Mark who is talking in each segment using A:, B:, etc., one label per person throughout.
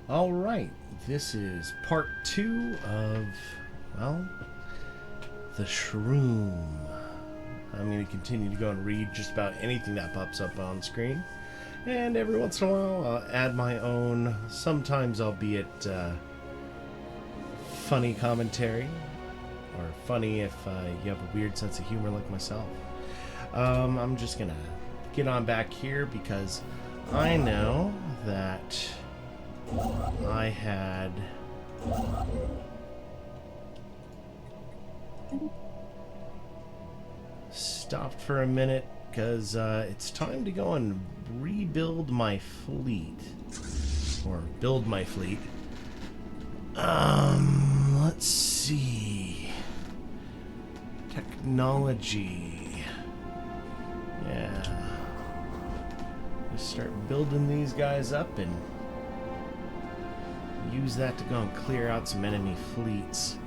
A: All right, this is part 2 of, well, the shroom. I'm going to continue to go and read just about anything that pops up on screen. And every once in a while, I'll add my own, sometimes albeit funny commentary. Or funny if you have a weird sense of humor like myself. I'm just going to get on back here because I know that I had stopped for a minute because it's time to go and rebuild my fleet, or build my fleet. Let's see. Technology. Yeah. Just start building these guys up and use that to go and clear out some enemy fleets.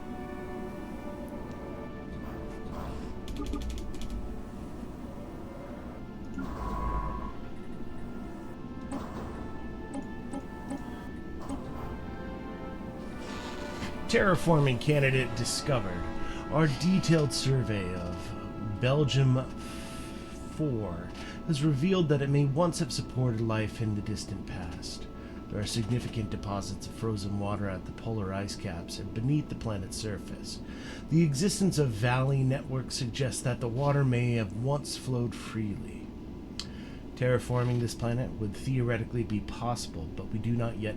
A: Terraforming candidate discovered. Our detailed survey of Belgium 4 has revealed that it may once have supported life in the distant past. There are significant deposits of frozen water at the polar ice caps and beneath the planet's surface. The existence of valley networks suggests that the water may have once flowed freely. Terraforming this planet would theoretically be possible, but we do not yet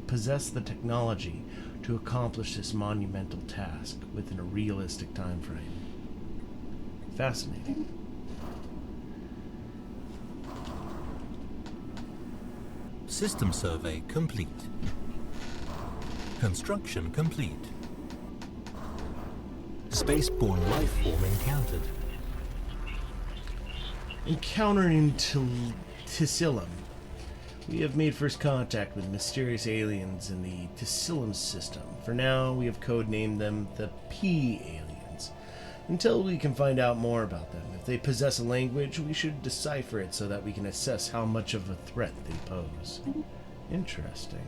A: possess the technology to accomplish this monumental task within a realistic time frame. Fascinating.
B: System survey complete. Construction complete. Spaceborne life form encountered.
A: Encountering Tisillum. We have made first contact with mysterious aliens in the Tisillum system. For now, we have codenamed them the P aliens, until we can find out more about them. If they possess a language, we should decipher it so that we can assess how much of a threat they pose. Interesting.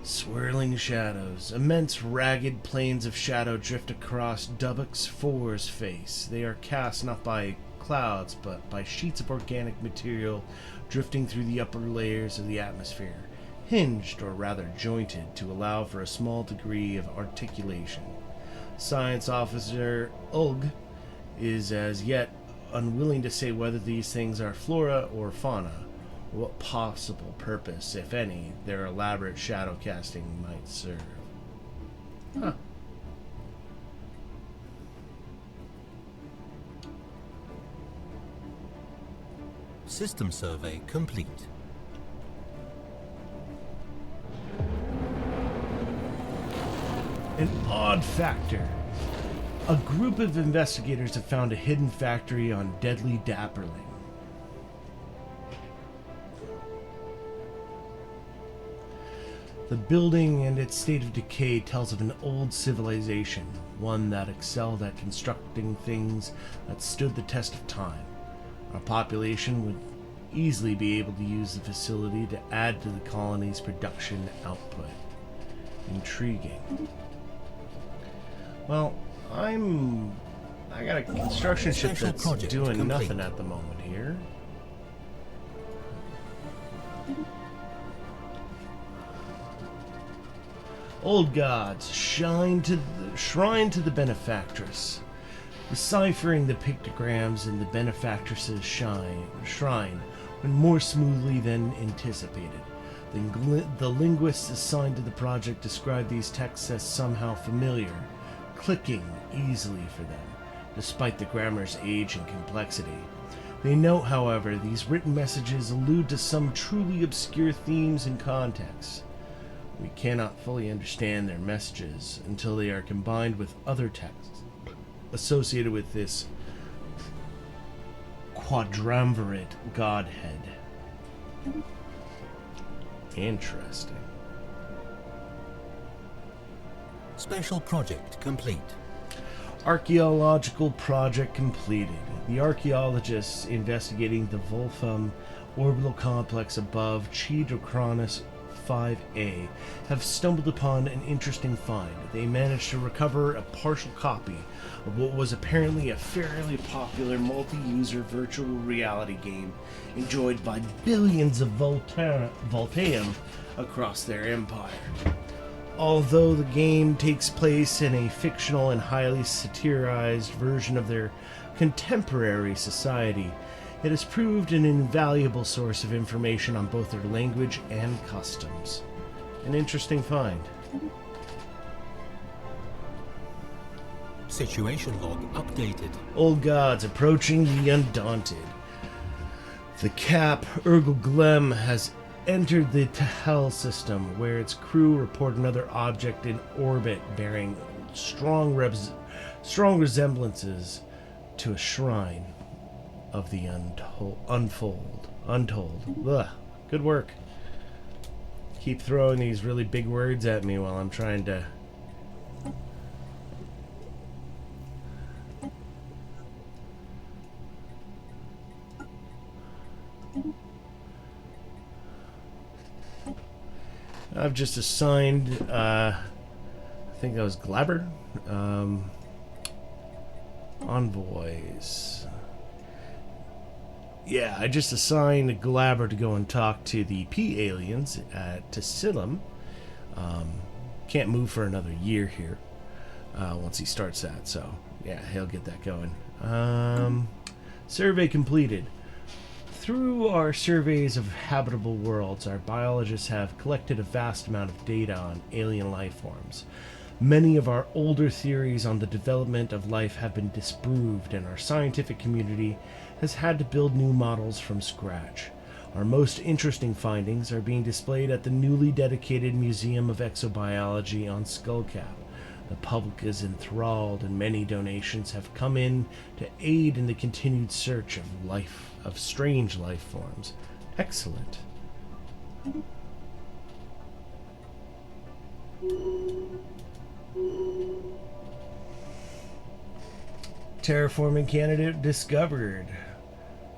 A: Swirling shadows. Immense ragged planes of shadow drift across Dubbox 4's face. They are cast not by clouds, but by sheets of organic material drifting through the upper layers of the atmosphere, hinged or rather jointed to allow for a small degree of articulation. Science officer Ugg is as yet unwilling to say whether these things are flora or fauna, or what possible purpose, if any, their elaborate shadow casting might serve. Huh.
B: System survey complete.
A: An odd factor. A group of investigators have found a hidden factory on Deadly Dapperling. The building and its state of decay tells of an old civilization, one that excelled at constructing things that stood the test of time. Our population would easily be able to use the facility to add to the colony's production output. Intriguing. Well, I got a construction ship that's doing nothing at the moment here. Old gods, shrine to the benefactress. Deciphering the pictograms in the benefactress's shrine went more smoothly than anticipated. The linguists assigned to the project described these texts as somehow familiar, clicking easily for them, despite the grammar's age and complexity. They note, however, these written messages allude to some truly obscure themes and contexts. We cannot fully understand their messages until they are combined with other texts associated with this quadramvirate godhead. Interesting.
B: Special project complete.
A: Archaeological project completed. The archaeologists investigating the Wolfram orbital complex above Chidocronus 5A have stumbled upon an interesting find. They managed to recover a partial copy of what was apparently a fairly popular multi-user virtual reality game enjoyed by billions of Voltaeum across their empire. Although the game takes place in a fictional and highly satirized version of their contemporary society, it has proved an invaluable source of information on both their language and customs. An interesting find.
B: Situation log updated.
A: Old gods approaching the Undaunted. The Cap Urgel Glem has entered the Tahel system, where its crew report another object in orbit bearing strong resemblances to a shrine of the untold. Ugh. Good work. Keep throwing these really big words at me while I'm trying to... I've just assigned, I think that was Glabber, envoys. Yeah, I just assigned Glabber to go and talk to the P-aliens at Tassilum. Can't move for another year here once he starts that, so yeah, he'll get that going. Survey completed. Through our surveys of habitable worlds, our biologists have collected a vast amount of data on alien life forms. Many of our older theories on the development of life have been disproved, and our scientific community has had to build new models from scratch. Our most interesting findings are being displayed at the newly dedicated Museum of Exobiology on Skullcap. The public is enthralled, and many donations have come in to aid in the continued search of strange life forms. Excellent. Terraforming candidate discovered.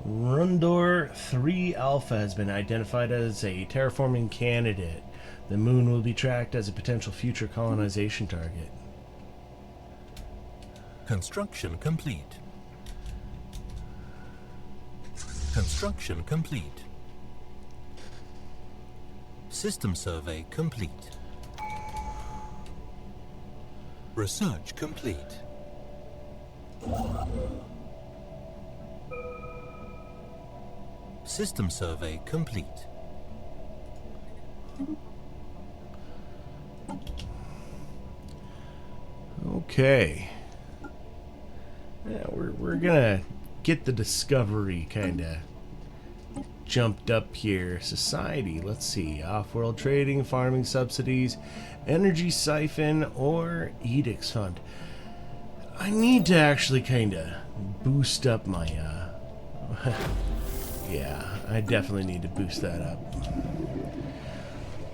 A: Rundor 3 Alpha has been identified as a terraforming candidate. The moon will be tracked as a potential future colonization target.
B: Construction complete. Construction complete. System survey complete. Research complete. System survey complete.
A: Okay. Yeah, we're gonna get the discovery kinda jumped up here. Society, let's see. Off-world trading, farming subsidies, energy siphon, or edicts fund. I need to actually kinda boost up my yeah, I definitely need to boost that up.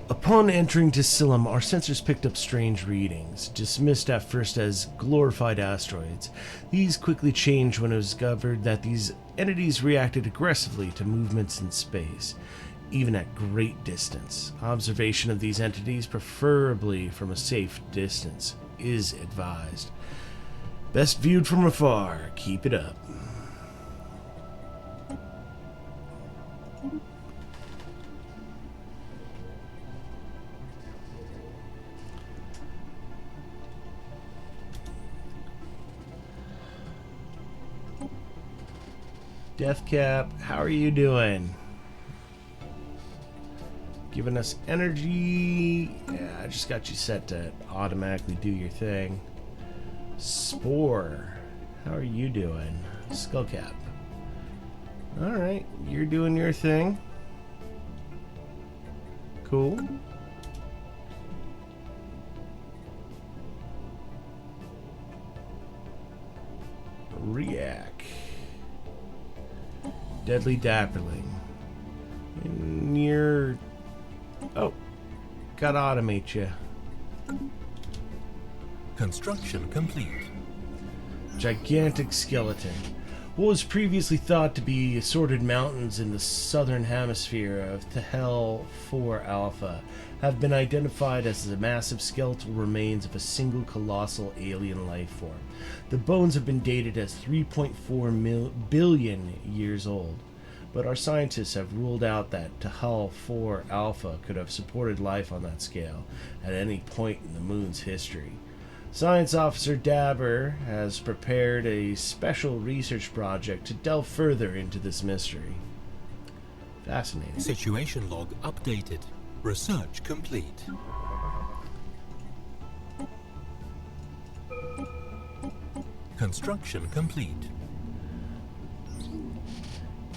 A: Upon entering Tassilum, our sensors picked up strange readings, dismissed at first as glorified asteroids. These quickly changed when it was discovered that these entities reacted aggressively to movements in space, even at great distance. Observation of these entities, preferably from a safe distance, is advised. Best viewed from afar. Keep it up. Deathcap, how are you doing? Giving us energy. Yeah, I just got you set to automatically do your thing. Spore, how are you doing? Skullcap. Alright, you're doing your thing. Cool. React. Deadly Dapperling. And you're... Oh. Gotta automate you.
B: Construction complete.
A: Gigantic skeleton. What was previously thought to be assorted mountains in the southern hemisphere of Tehel 4 Alpha have been identified as the massive skeletal remains of a single colossal alien life form. The bones have been dated as 3.4 billion years old, but our scientists have ruled out that Tehel 4 Alpha could have supported life on that scale at any point in the moon's history. Science Officer Dabber has prepared a special research project to delve further into this mystery. Fascinating.
B: Situation log updated. Research complete. Construction complete.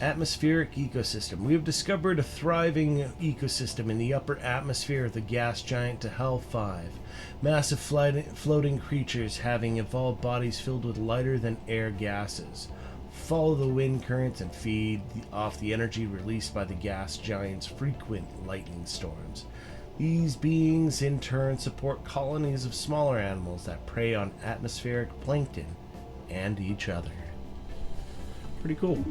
A: Atmospheric ecosystem. We have discovered a thriving ecosystem in the upper atmosphere of the gas giant Tehel 5. Massive floating creatures having evolved bodies filled with lighter than air gases. Follow the wind currents and feed off the energy released by the gas giant's frequent lightning storms. These beings in turn support colonies of smaller animals that prey on atmospheric plankton and each other. Pretty cool.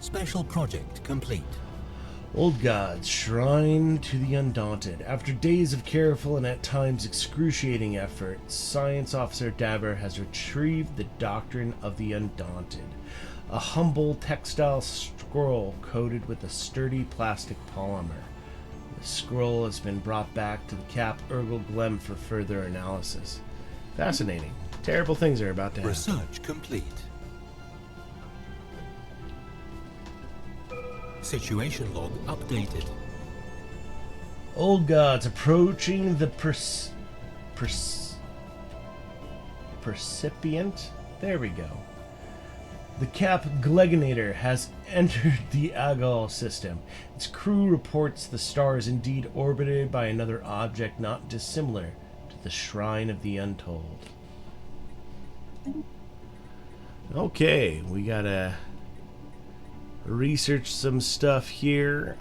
B: Special project complete.
A: Old Gods, Shrine to the Undaunted. After days of careful and at times excruciating effort, Science Officer Dabber has retrieved the Doctrine of the Undaunted, a humble textile scroll coated with a sturdy plastic polymer. The scroll has been brought back to the Cap Urgel Glem for further analysis. Fascinating. Terrible things are about to happen.
B: Research complete. Situation log updated.
A: Old Gods approaching the Percipient. There we go. The Cap Glegonator has entered the Agal system. Its crew reports the star is indeed orbited by another object not dissimilar to the Shrine of the Untold. Okay, we gotta research some stuff here.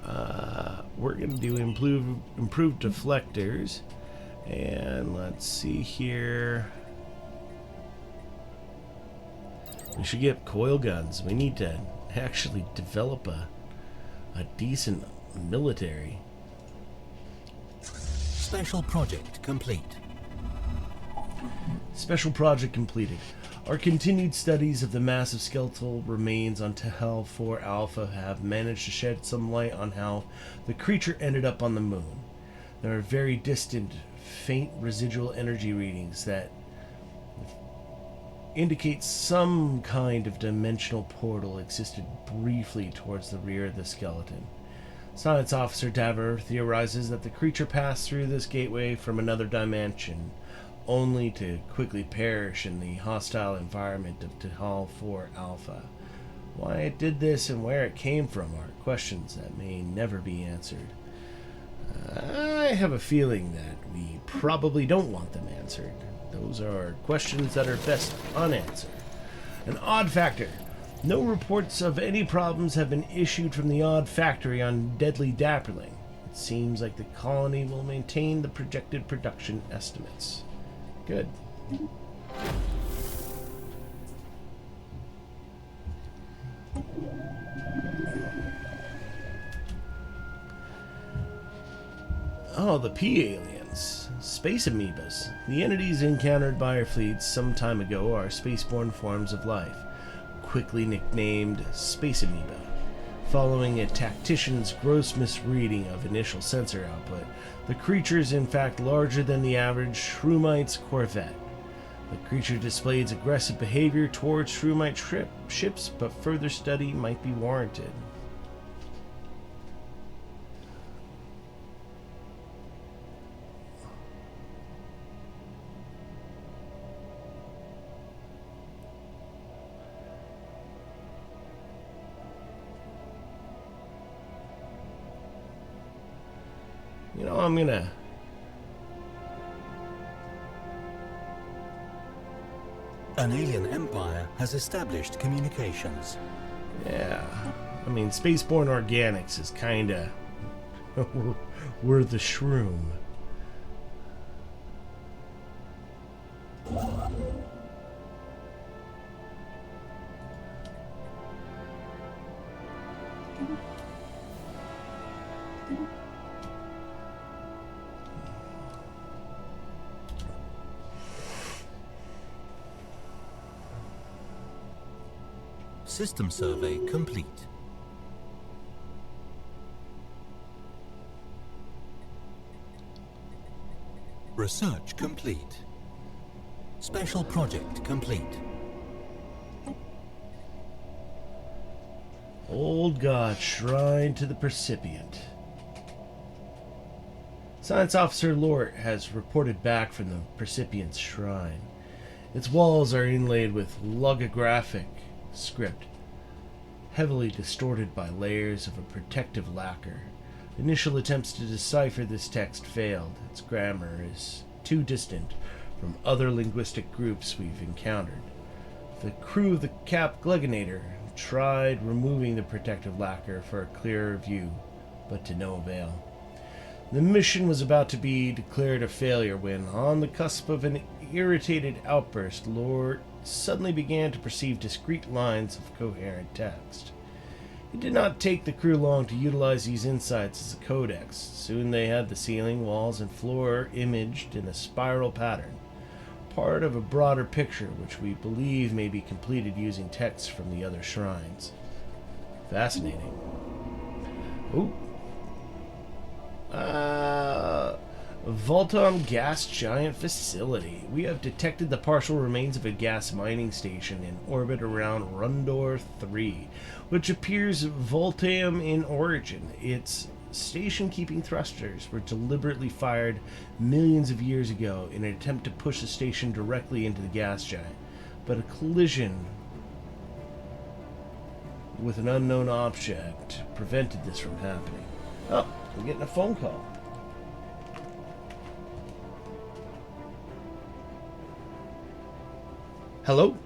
A: We're gonna do improved deflectors, and let's see here. We should get coil guns. We need to actually develop a decent military.
B: Special project complete.
A: Special project completed. Our continued studies of the massive skeletal remains on Tehel 4 Alpha have managed to shed some light on how the creature ended up on the moon. There are very distant, faint residual energy readings that indicate some kind of dimensional portal existed briefly towards the rear of the skeleton. Science Officer Dabber theorizes that the creature passed through this gateway from another dimension, only to quickly perish in the hostile environment of Tehel 4 Alpha. Why it did this and where it came from are questions that may never be answered. I have a feeling that we probably don't want them answered. Those are questions that are best unanswered. An odd factor. No reports of any problems have been issued from the odd factory on Deadly Dapperling. It seems like the colony will maintain the projected production estimates. Good. Oh, the P-aliens. Space amoebas. The entities encountered by our fleets some time ago are spaceborne forms of life, quickly nicknamed space amoeba. Following a tactician's gross misreading of initial sensor output, the creature is in fact larger than the average Shroomite's corvette. The creature displays aggressive behavior towards Shroomite ships, but further study might be warranted. You know, I'm gonna...
B: An alien empire has established communications.
A: Yeah. I mean, spaceborne organics is kinda we're the shroom.
B: System survey complete. Research complete. Special project complete.
A: Old God, shrine to the percipient. Science Officer Lort has reported back from the percipient's shrine. Its walls are inlaid with logographic script, heavily distorted by layers of a protective lacquer. Initial attempts to decipher this text failed. Its grammar is too distant from other linguistic groups we've encountered. The crew of the Cap Glegonator tried removing the protective lacquer for a clearer view, but to no avail. The mission was about to be declared a failure when, on the cusp of an irritated outburst, Lord suddenly began to perceive discrete lines of coherent text. It did not take the crew long to utilize these insights as a codex. Soon they had the ceiling, walls, and floor imaged in a spiral pattern, part of a broader picture which we believe may be completed using text from the other shrines. Fascinating. Ooh. Voltom gas giant facility. We have detected the partial remains of a gas mining station in orbit around Rundor 3, which appears Voltaum in origin. Its station-keeping thrusters were deliberately fired millions of years ago in an attempt to push the station directly into the gas giant, but a collision with an unknown object prevented this from happening. Oh, we're getting a phone call. Hello?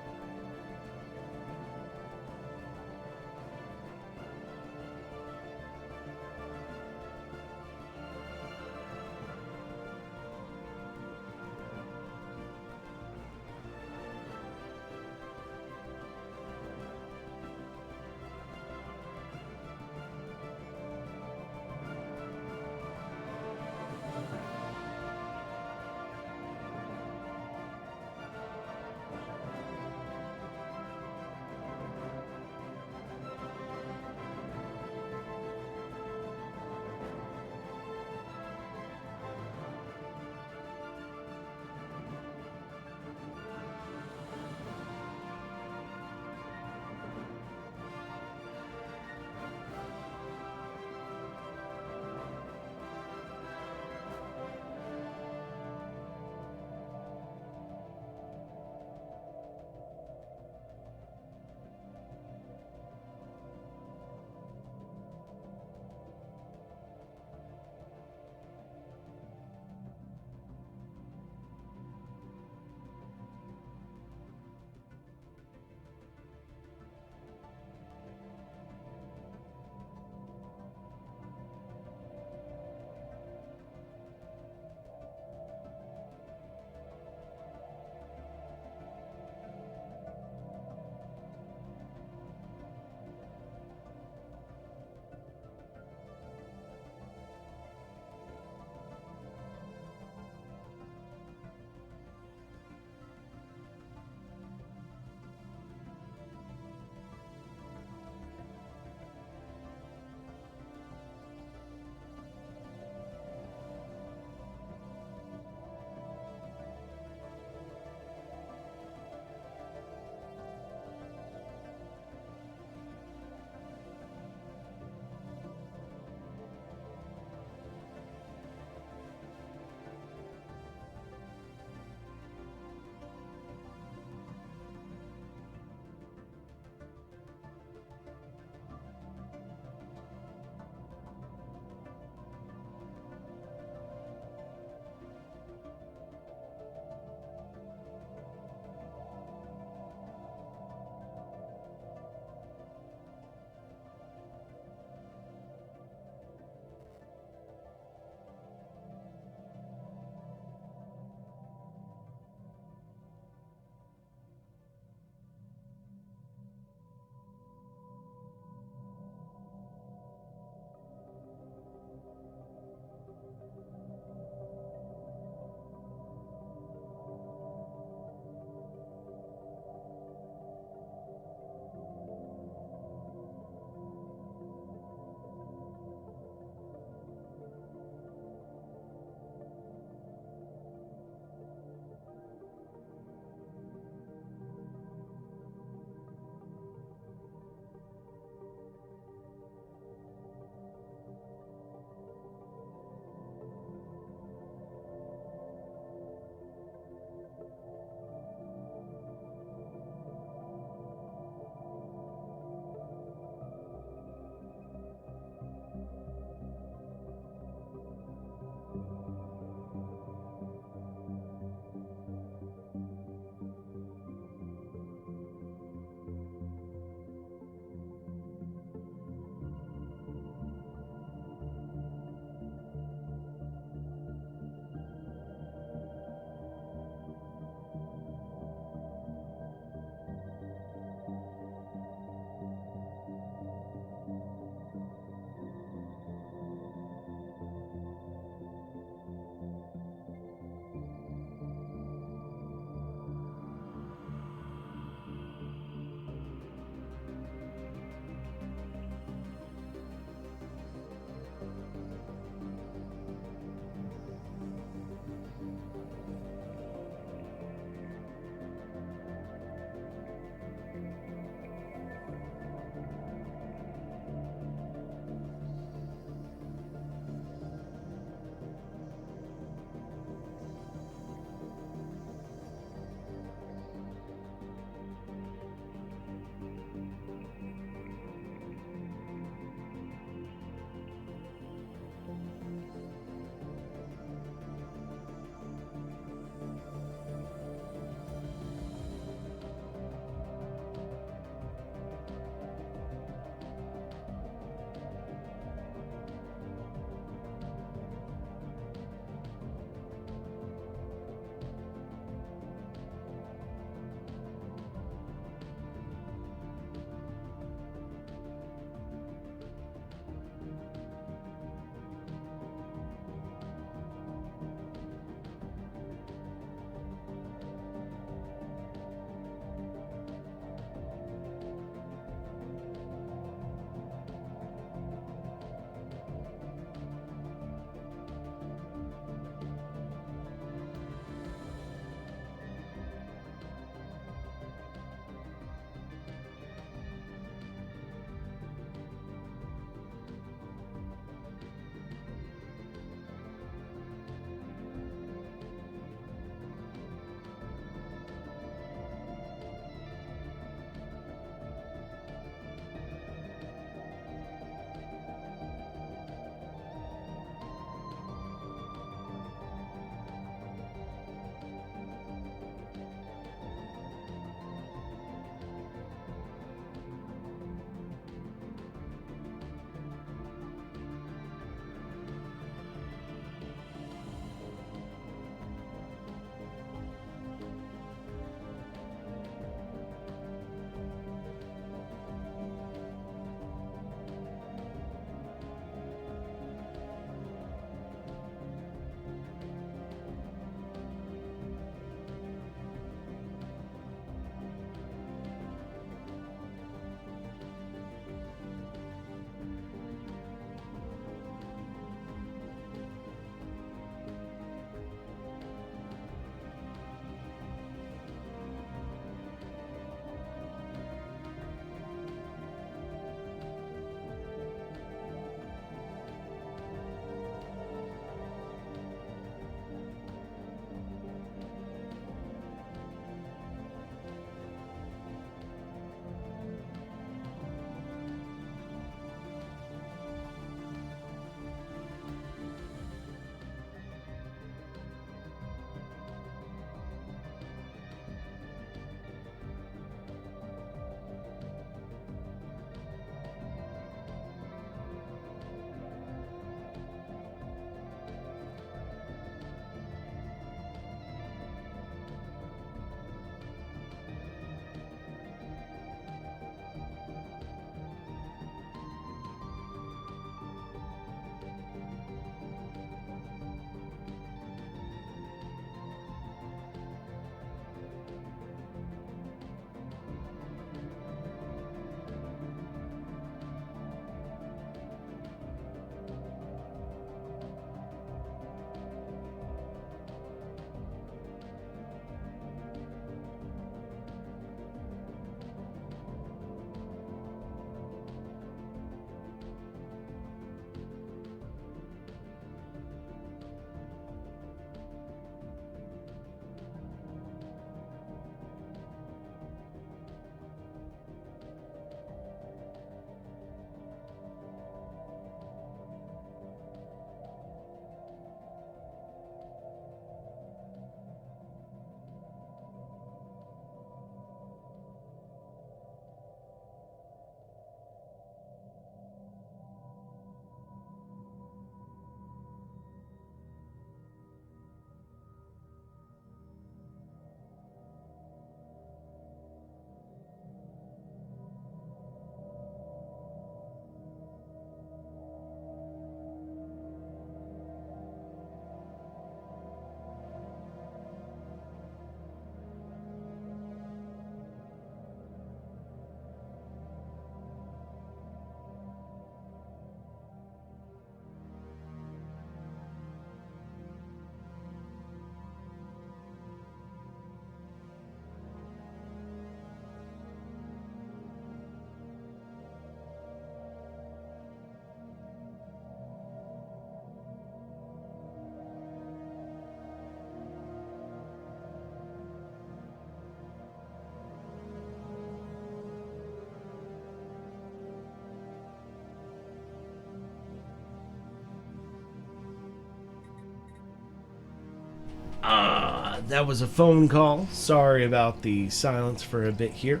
A: That was a phone call. Sorry about the silence for a bit here.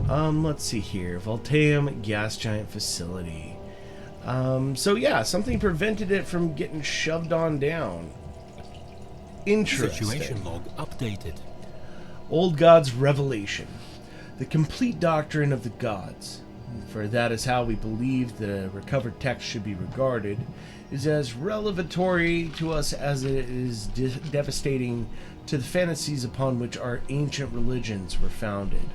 A: Let's see here. Voltaeum gas giant facility. So yeah, something prevented it from getting shoved on down. Interesting.
B: Situation log updated.
A: Old Gods Revelation. The complete doctrine of the gods, for that is how we believe the recovered text should be regarded, is as revelatory to us as it is devastating to the fantasies upon which our ancient religions were founded.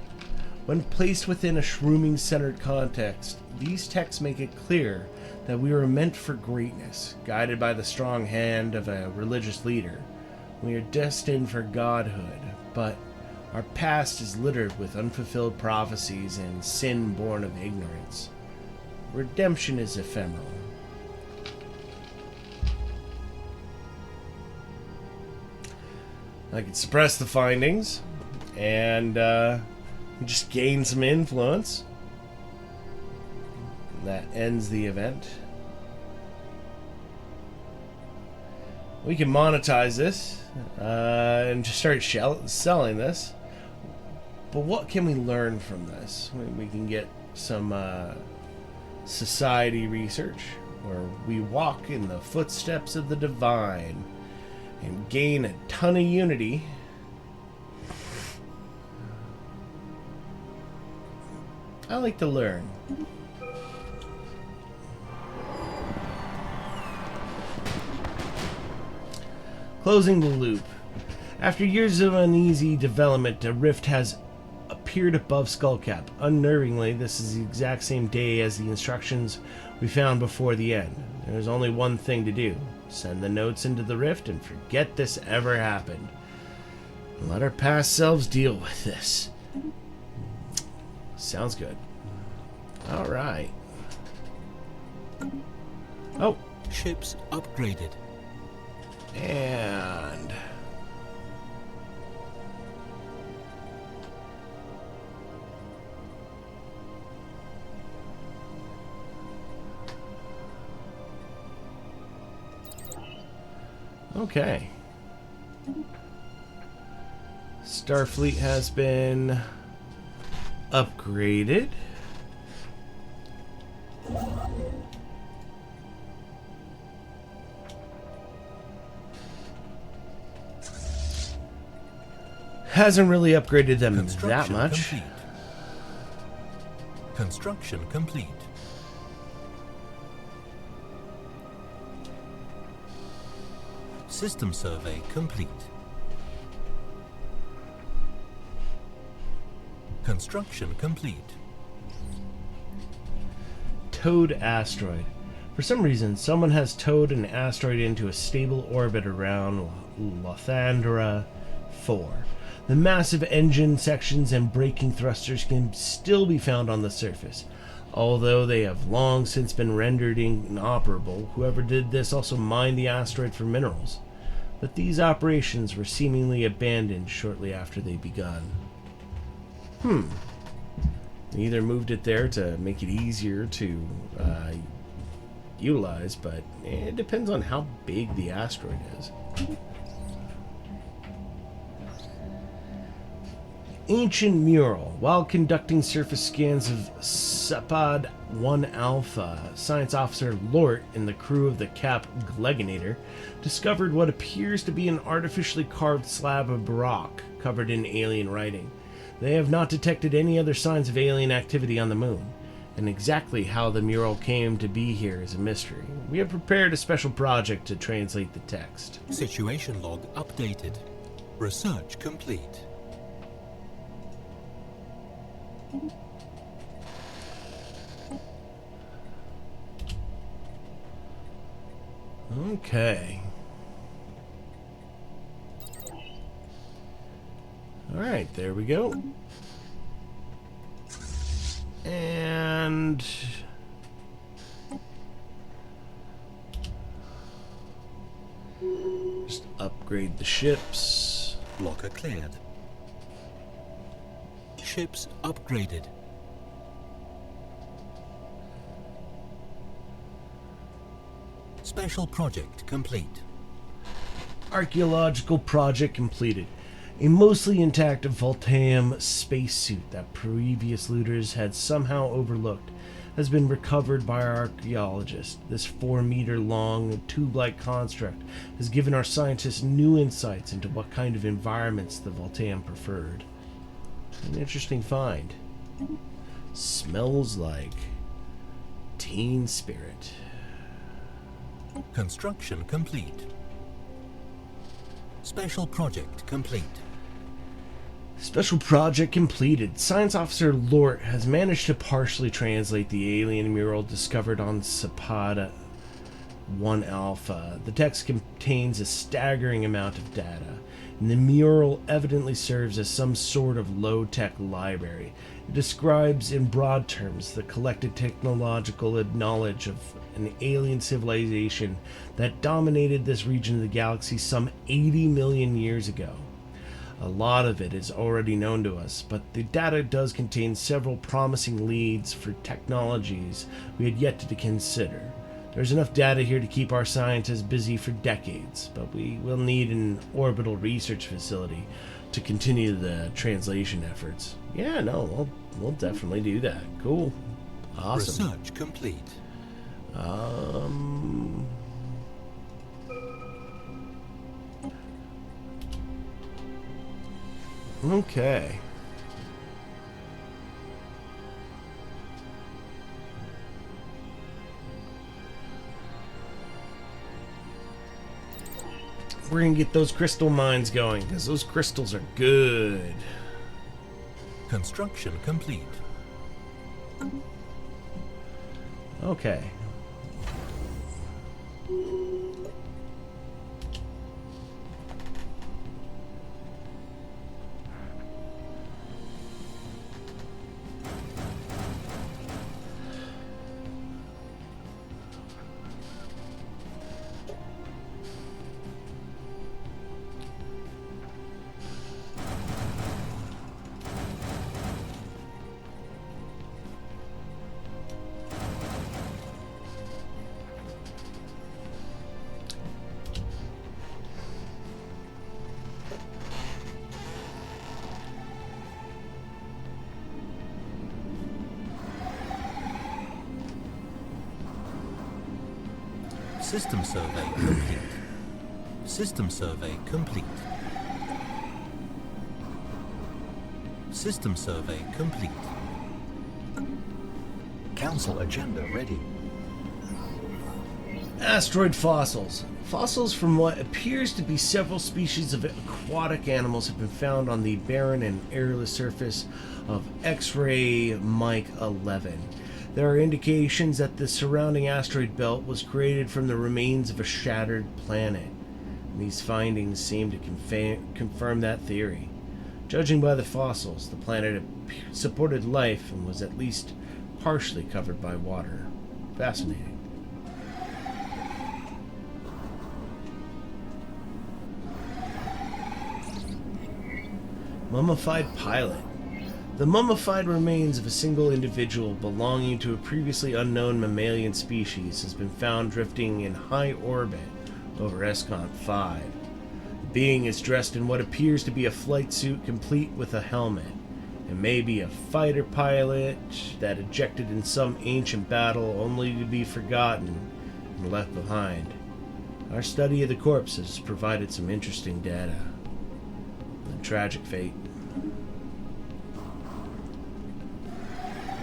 A: When placed within a shrooming-centered context, these texts make it clear that we were meant for greatness, guided by the strong hand of a religious leader. We are destined for godhood, but our past is littered with unfulfilled prophecies and sin born of ignorance. Redemption is ephemeral. I could suppress the findings and just gain some influence. That ends the event. We can monetize this and just start selling this. But what can we learn from this? We can get some society research, where we walk in the footsteps of the divine and gain a ton of unity. I like to learn. Closing the loop. After years of uneasy development, a rift has appeared above Skullcap. Unnervingly, this is the exact same day as the instructions we found before the end. There's only one thing to do. Send the notes into the rift and forget this ever happened. Let our past selves deal with this. Sounds good. Alright. Oh.
B: Ships upgraded.
A: And... okay. Starfleet has been upgraded. Hasn't really upgraded them that much.
B: Complete. Construction complete. System survey complete. Construction complete.
A: Towed asteroid. For some reason, someone has towed an asteroid into a stable orbit around Lothandra 4. The massive engine sections and braking thrusters can still be found on the surface. Although they have long since been rendered inoperable, whoever did this also mined the asteroid for minerals. But these operations were seemingly abandoned shortly after they begun. They either moved it there to make it easier to utilize, but it depends on how big the asteroid is. Ancient mural. While conducting surface scans of Sepad 1 Alpha, Science Officer Lort and the crew of the Cap Glegonator discovered what appears to be an artificially carved slab of rock covered in alien writing. They have not detected any other signs of alien activity on the moon, and exactly how the mural came to be here is a mystery. We have prepared a special project to translate the text.
B: Situation log updated. Research complete.
A: Okay. Alright, there we go. And... just upgrade the ships.
B: Locker cleared. Ships upgraded. Special project complete.
A: Archaeological project completed. A mostly intact Voltaem spacesuit that previous looters had somehow overlooked has been recovered by our archaeologists. This 4-meter-long tube-like construct has given our scientists new insights into what kind of environments the Voltaem preferred. An interesting find. Smells like teen spirit.
B: Construction complete. Special project complete.
A: Special project completed. Science Officer Lort has managed to partially translate the alien mural discovered on Sappada 1 Alpha. The text contains a staggering amount of data, and the mural evidently serves as some sort of low-tech library. It describes in broad terms the collected technological knowledge of an alien civilization that dominated this region of the galaxy some 80 million years ago. A lot of it is already known to us, but the data does contain several promising leads for technologies we had yet to consider. There's enough data here to keep our scientists busy for decades, but we will need an orbital research facility to continue the translation efforts. Yeah, no, we'll definitely do that. Cool. Awesome.
B: Research complete.
A: Okay. We're gonna get those crystal mines going, because those crystals are good.
B: Construction complete.
A: Okay.
B: System survey complete. System survey complete. System survey complete. Council agenda ready.
A: Asteroid fossils. Fossils from what appears to be several species of aquatic animals have been found on the barren and airless surface of X-ray Mike 11. There are indications that the surrounding asteroid belt was created from the remains of a shattered planet. These findings seem to confirm that theory. Judging by the fossils, the planet supported life and was at least partially covered by water. Fascinating. Mummified pilot. The mummified remains of a single individual belonging to a previously unknown mammalian species has been found drifting in high orbit over Escont 5. The being is dressed in what appears to be a flight suit complete with a helmet. It may be a fighter pilot that ejected in some ancient battle only to be forgotten and left behind. Our study of the corpse has provided some interesting data. A tragic fate.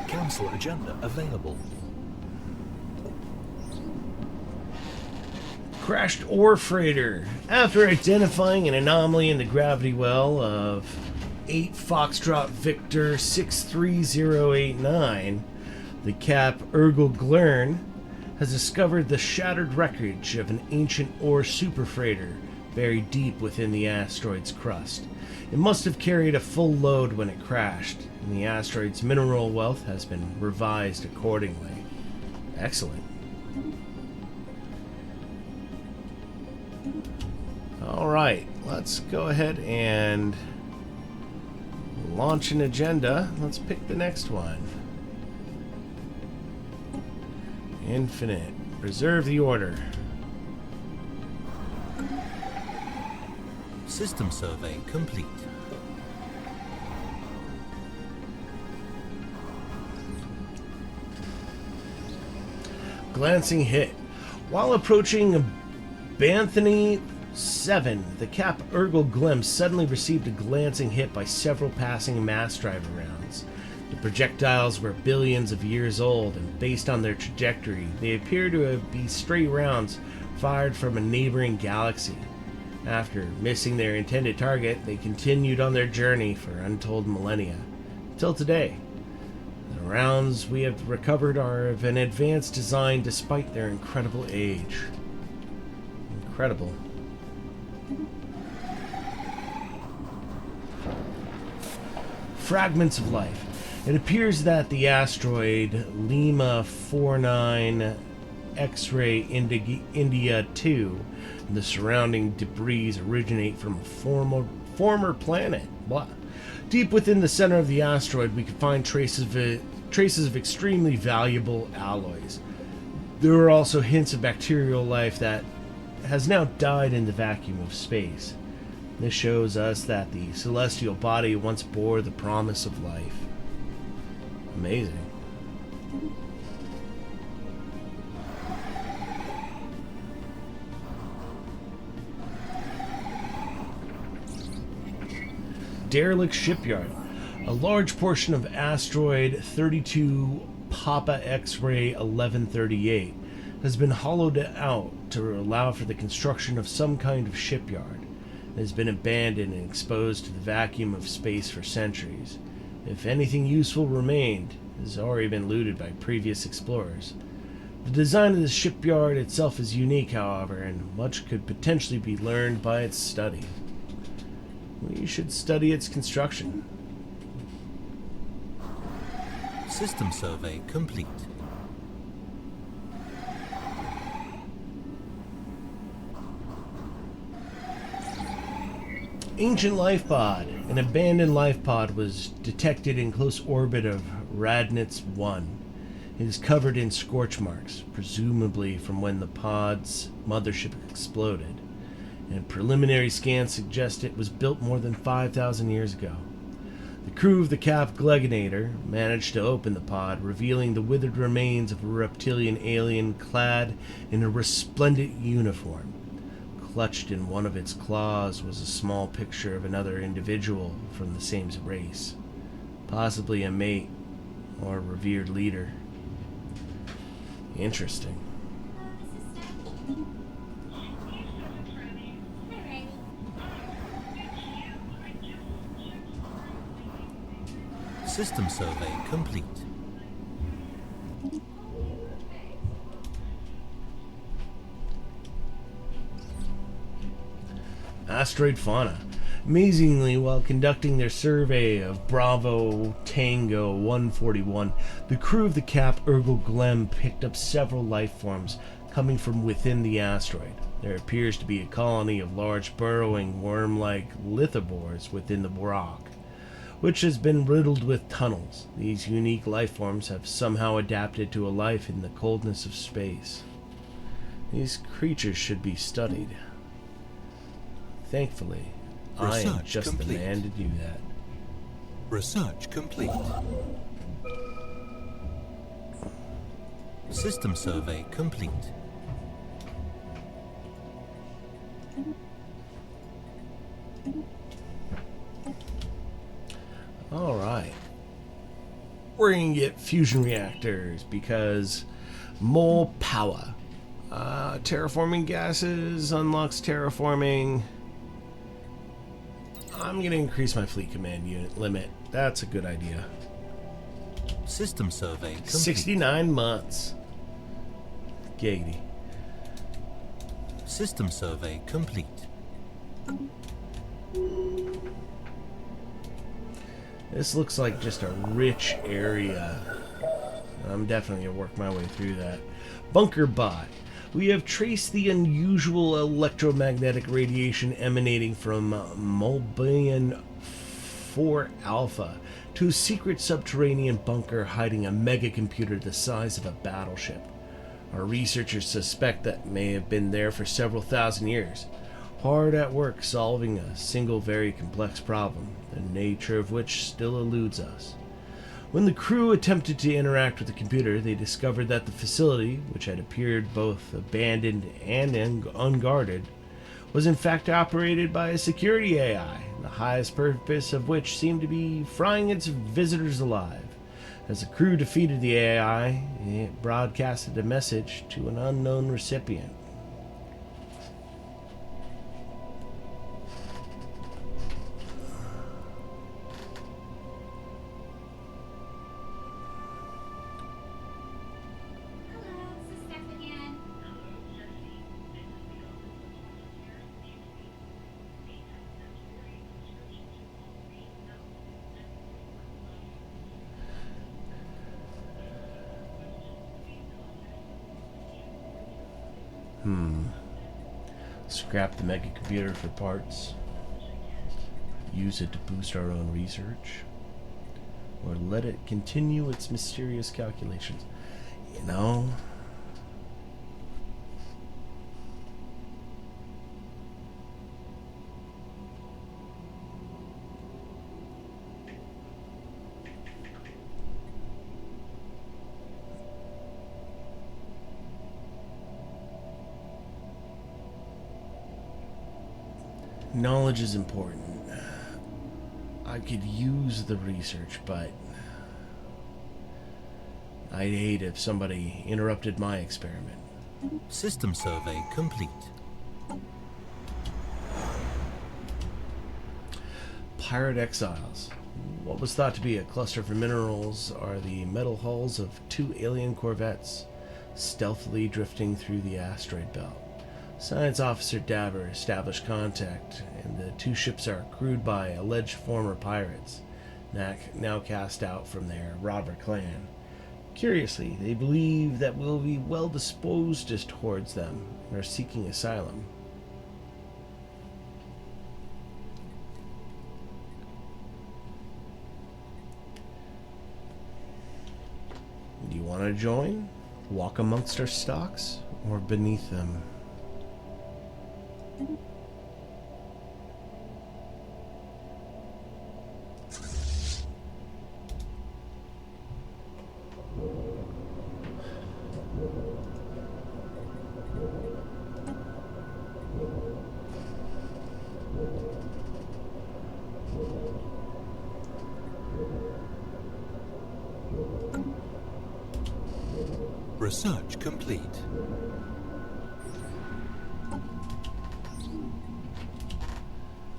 B: Council agenda available.
A: Crashed ore freighter. After identifying an anomaly in the gravity well of 8 Foxtrot Victor 63089, the Cap Ergel Glern has discovered the shattered wreckage of an ancient ore superfreighter buried deep within the asteroid's crust. It must have carried a full load when it crashed, and the asteroid's mineral wealth has been revised accordingly. Excellent. Alright, let's go ahead and launch an agenda. Let's pick the next one. Infinite. Preserve the order.
B: System survey complete.
A: Glancing hit. While approaching Banthany 7, the Cap Urgel Glem suddenly received a glancing hit by several passing mass driver rounds. The projectiles were billions of years old, and based on their trajectory, they appear to be stray rounds fired from a neighboring galaxy. After missing their intended target, they continued on their journey for untold millennia, till today. The rounds we have recovered are of an advanced design despite their incredible age. Incredible. Fragments of life. It appears that the asteroid Lima 49 X-ray India 2 and the surrounding debris originate from a former planet. Blah. Deep within the center of the asteroid, we can find traces of extremely valuable alloys. There are also hints of bacterial life that has now died in the vacuum of space. This shows us that the celestial body once bore the promise of life. Amazing. Derelict shipyard. A large portion of asteroid 32 Papa X-ray 1138 has been hollowed out to allow for the construction of some kind of shipyard. It has been abandoned and exposed to the vacuum of space for centuries. If anything useful remained, it has already been looted by previous explorers. The design of the shipyard itself is unique, however, and much could potentially be learned by its study. We should study its construction.
B: System survey complete.
A: Ancient life pod. An abandoned life pod was detected in close orbit of Radnitz 1. It is covered in scorch marks, presumably from when the pod's mothership exploded, and preliminary scans suggest it was built more than 5,000 years ago. The crew of the Cap Glegonator managed to open the pod, revealing the withered remains of a reptilian alien clad in a resplendent uniform. Clutched in one of its claws was a small picture of another individual from the same race, possibly a mate or a revered leader. Interesting.
B: System survey complete.
A: Asteroid fauna. Amazingly, while conducting their survey of Bravo Tango 141, the crew of the Cap Urgel Glem picked up several life forms coming from within the asteroid. There appears to be a colony of large burrowing worm-like lithobores within the rock, which has been riddled with tunnels. These unique life forms have somehow adapted to a life in the coldness of space. These creatures should be studied. Thankfully, I am just the man to do that.
B: Research complete. System survey complete.
A: Alright. We're going to get fusion reactors because more power. Terraforming gases unlocks terraforming. I'm going to increase my fleet command unit limit. That's a good idea.
B: System survey complete.
A: 69 months. Giggity.
B: System survey complete.
A: This looks like just a rich area. I'm definitely going to work my way through that. Bunker bot. We have traced the unusual electromagnetic radiation emanating from Mulbian 4 Alpha to a secret subterranean bunker hiding a megacomputer the size of a battleship. Our researchers suspect that may have been there for several thousand years. hard at work solving a single very complex problem, the nature of which still eludes us. When the crew attempted to interact with the computer, they discovered that the facility, which had appeared both abandoned and unguarded, was in fact operated by a security AI, the highest purpose of which seemed to be frying its visitors alive. As the crew defeated the AI, it broadcasted a message to an unknown recipient. Scrap the mega computer for parts, use it to boost our own research, or let it continue its mysterious calculations. You know, knowledge is important. I could use the research, but I'd hate if somebody interrupted my experiment.
B: System survey complete.
A: Pirate exiles. What was thought to be a cluster of minerals are the metal hulls of 2 alien corvettes, stealthily drifting through the asteroid belt. Science Officer Dabber established contact, and the 2 ships are crewed by alleged former pirates, now cast out from their robber clan. Curiously, they believe that we'll be well disposed towards them and are seeking asylum. Do you want to join? Walk amongst our stocks, or beneath them?
B: Research complete.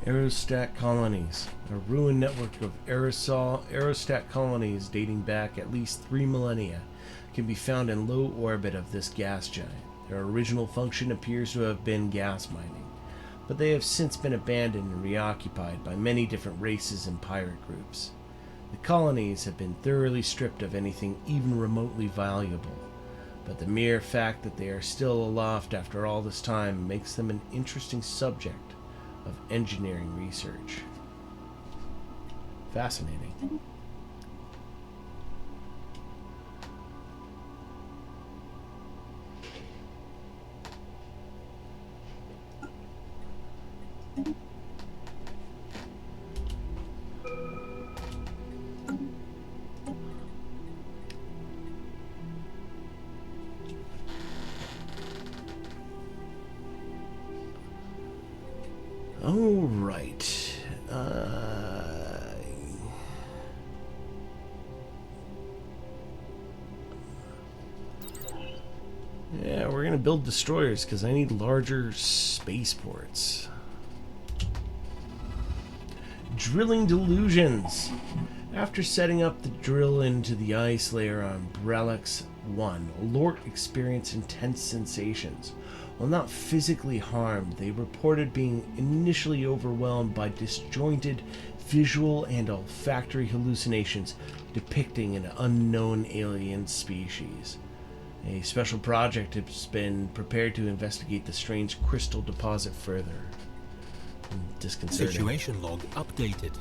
A: Aerostat colonies. A ruined network of aerostat colonies dating back at least 3 millennia can be found in low orbit of this gas giant. Their original function appears to have been gas mining, but they have since been abandoned and reoccupied by many different races and pirate groups. The colonies have been thoroughly stripped of anything even remotely valuable, but the mere fact that they are still aloft after all this time makes them an interesting subject of engineering research. Fascinating. All right. Yeah, we're gonna build destroyers because I need larger spaceports. Drilling delusions. After setting up the drill into the ice layer on Brelix 1, Lort experienced intense sensations. While not physically harmed, they reported being initially overwhelmed by disjointed visual and olfactory hallucinations depicting an unknown alien species. A special project has been prepared to investigate the strange crystal deposit further. Disconcerting.
B: Situation log updated.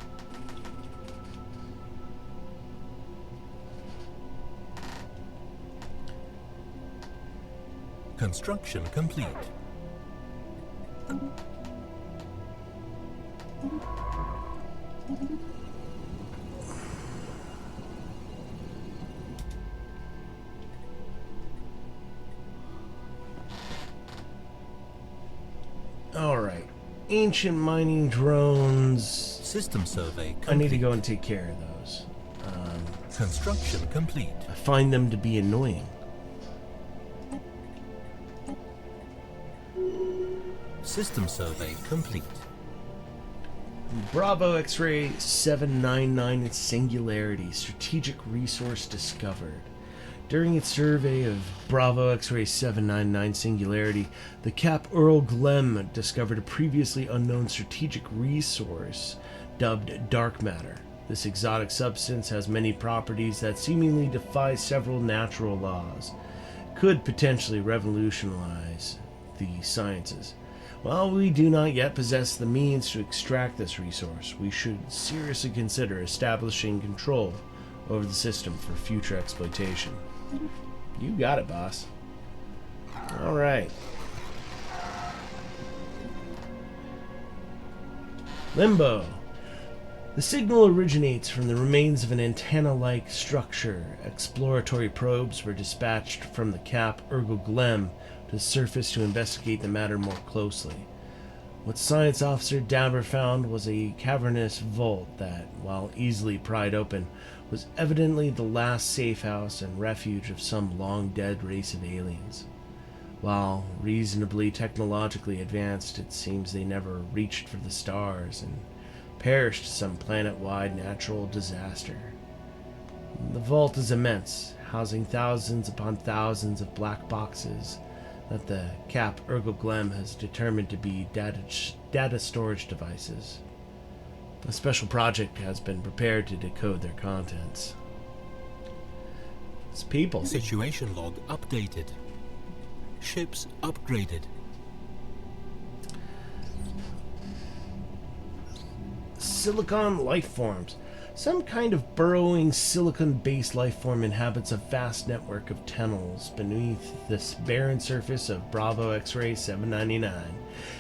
B: Construction complete.
A: ancient mining drones.
B: System survey complete.
A: I need to go and take care of those.
B: Construction complete.
A: I find them to be annoying.
B: System survey complete.
A: Bravo X-ray 799 Singularity Strategic Resource discovered. During its survey of Bravo X-ray 799 Singularity, the Cap Earl Glemm discovered a previously unknown strategic resource dubbed dark matter. This exotic substance has many properties that seemingly defy several natural laws. Could potentially revolutionize the sciences. While we do not yet possess the means to extract this resource, we should seriously consider establishing control over the system for future exploitation. You got it, boss. Alright. Limbo. The signal originates from the remains of an antenna-like structure. Exploratory probes were dispatched from the Cap Ergo Glemm to the surface to investigate the matter more closely. What Science Officer Dabber found was a cavernous vault that, while easily pried open, was evidently the last safe house and refuge of some long-dead race of aliens. While reasonably technologically advanced, it seems they never reached for the stars and perished some planet-wide natural disaster. The vault is immense, housing thousands upon thousands of black boxes that the Cap Ergo Glemm has determined to be data storage devices. A special project has been prepared to decode their contents. It's people.
B: Situation log updated. Ships upgraded.
A: Silicon life forms. Some kind of burrowing silicon-based life form inhabits a vast network of tunnels beneath this barren surface of Bravo X-ray 799.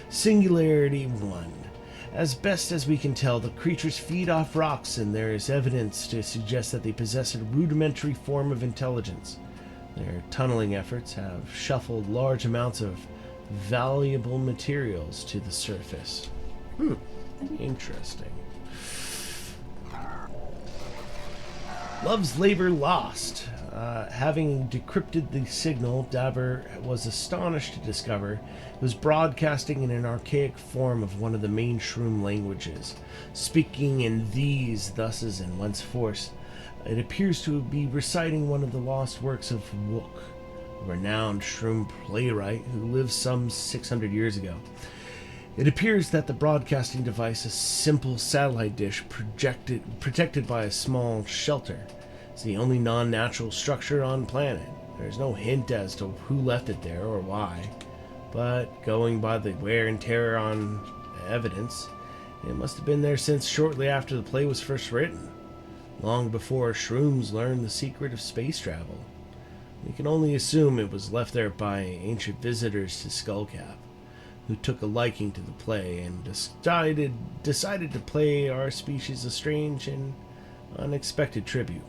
A: Singularity 1. As best as we can tell, the creatures feed off rocks, and there is evidence to suggest that they possess a rudimentary form of intelligence. Their tunneling efforts have shuffled large amounts of valuable materials to the surface. Interesting. Love's labor lost. Having decrypted the signal, Dabber was astonished to discover it was broadcasting in an archaic form of one of the main shroom languages. Speaking in these, thuses, and whence force, it appears to be reciting one of the lost works of Wook, a renowned shroom playwright who lived some 600 years ago. It appears that the broadcasting device, a simple satellite dish protected by a small shelter, is the only non-natural structure on the planet. There's no hint as to who left it there or why, but going by the wear and tear on evidence, it must have been there since shortly after the play was first written, long before shrooms learned the secret of space travel. We can only assume it was left there by ancient visitors to Skullcap, who took a liking to the play and decided to pay our species a strange and unexpected tribute.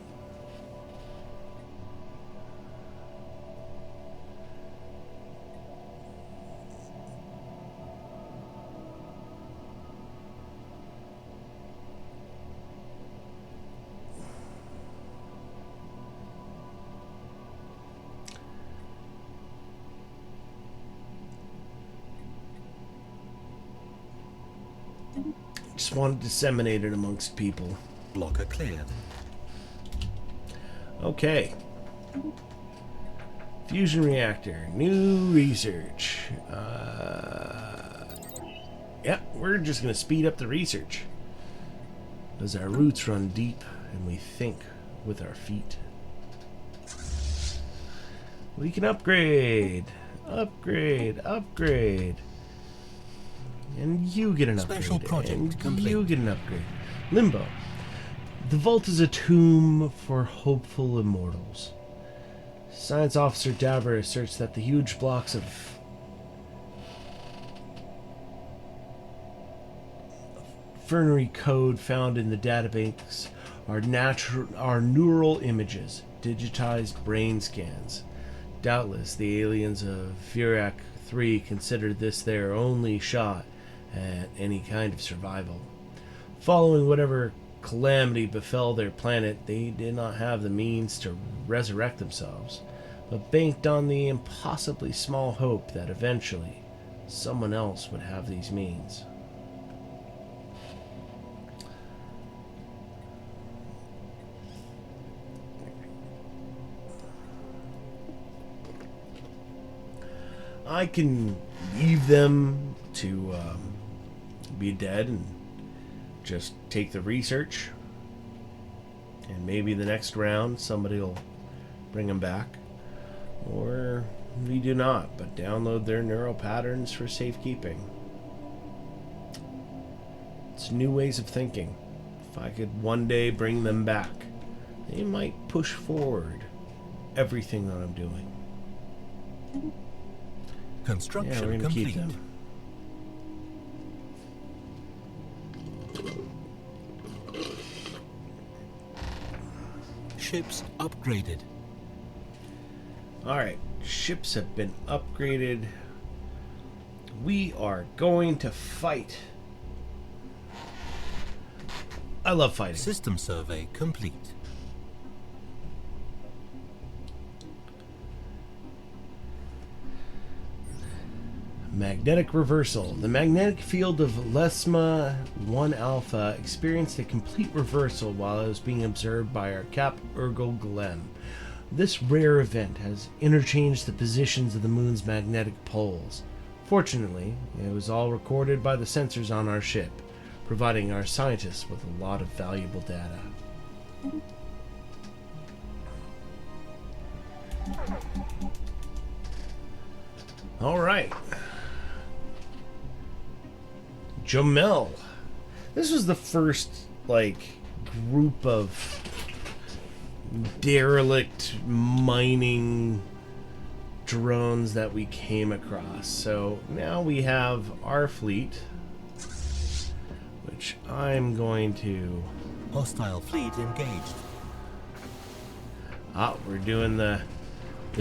A: Just want to disseminate it amongst people.
B: Blocker cleared.
A: Okay. Fusion reactor. New research. Yeah, we're just going to speed up the research. As our roots run deep and we think with our feet. We can upgrade. Upgrade. And you get an upgrade.
B: Special project
A: and
B: complete.
A: You get an upgrade. Limbo. The vault is a tomb for hopeful immortals. Science Officer Dabber asserts that the huge blocks of Fernery code found in the databanks are neural images, digitized brain scans. Doubtless, the aliens of Virac 3 considered this their only shot any kind of survival. Following whatever calamity befell their planet, they did not have the means to resurrect themselves, but banked on the impossibly small hope that eventually someone else would have these means. I can leave them to be dead and just take the research, and maybe the next round somebody will bring them back, or we do not, but download their neural patterns for safekeeping. It's new ways of thinking. If I could one day bring them back, they might push forward everything that I'm doing.
B: Construction
A: we're gonna
B: complete.
A: keep them.
B: Ships upgraded.
A: Alright, ships have been upgraded. We are going to fight. I love fighting.
B: System survey complete.
A: Magnetic reversal. The magnetic field of Lesma 1 Alpha experienced a complete reversal while it was being observed by our Cap Urgel Golem. This rare event has interchanged the positions of the moon's magnetic poles. Fortunately, it was all recorded by the sensors on our ship, providing our scientists with a lot of valuable data. All right. Jamel. This was the first, group of derelict mining drones that we came across. So now we have our fleet, which I'm going to...
B: Hostile fleet engaged.
A: We're doing the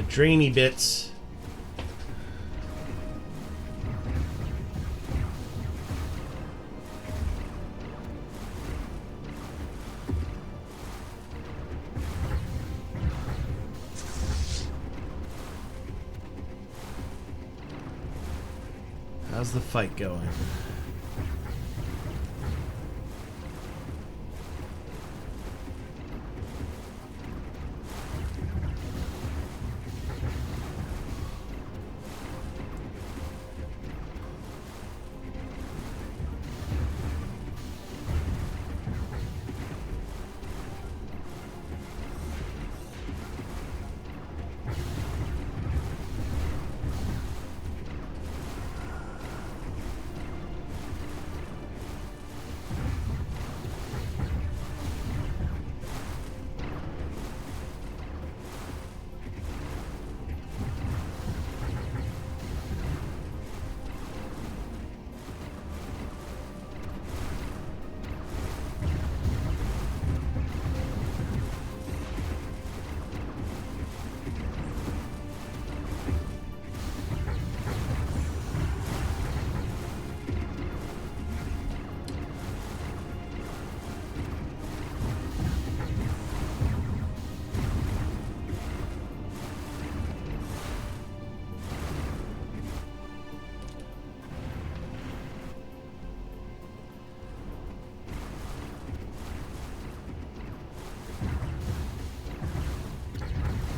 A: drainy bits. How's the fight going?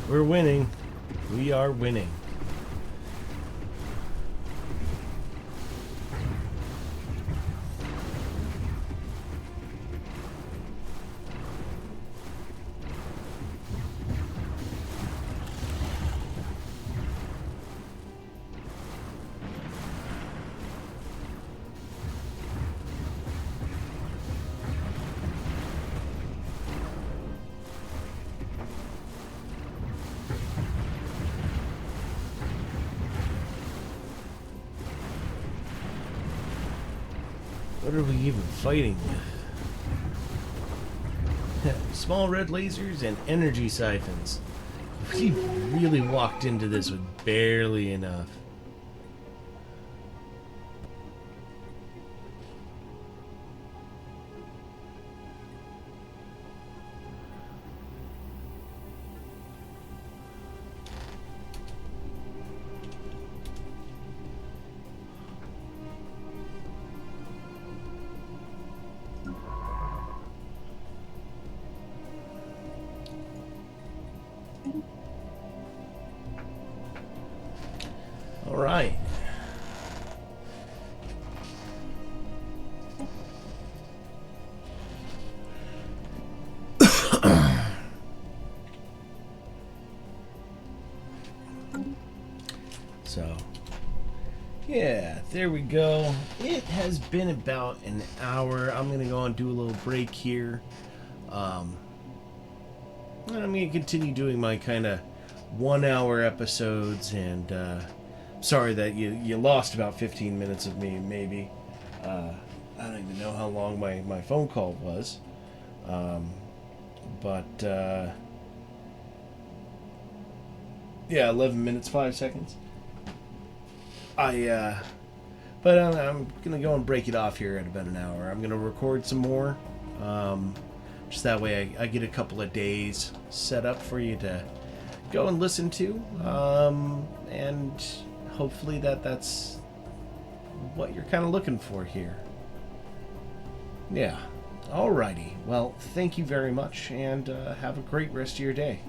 A: We're winning. We are winning. What are we even fighting with? Small red lasers and energy siphons. We really walked into this with barely enough. All right. So, yeah, there we go. It has been about an hour. I'm going to go and do a little break here. And I'm going to continue doing my kind of 1 hour episodes. And sorry that you lost about 15 minutes of me, maybe. I don't even know how long my phone call was. Yeah, 11 minutes, 5 seconds. But I'm gonna go and break it off here at about an hour. I'm gonna record some more, just that way I get a couple of days set up for you to go and listen to, and hopefully that's what you're kind of looking for here. Yeah. Alrighty. Well, thank you very much, and have a great rest of your day.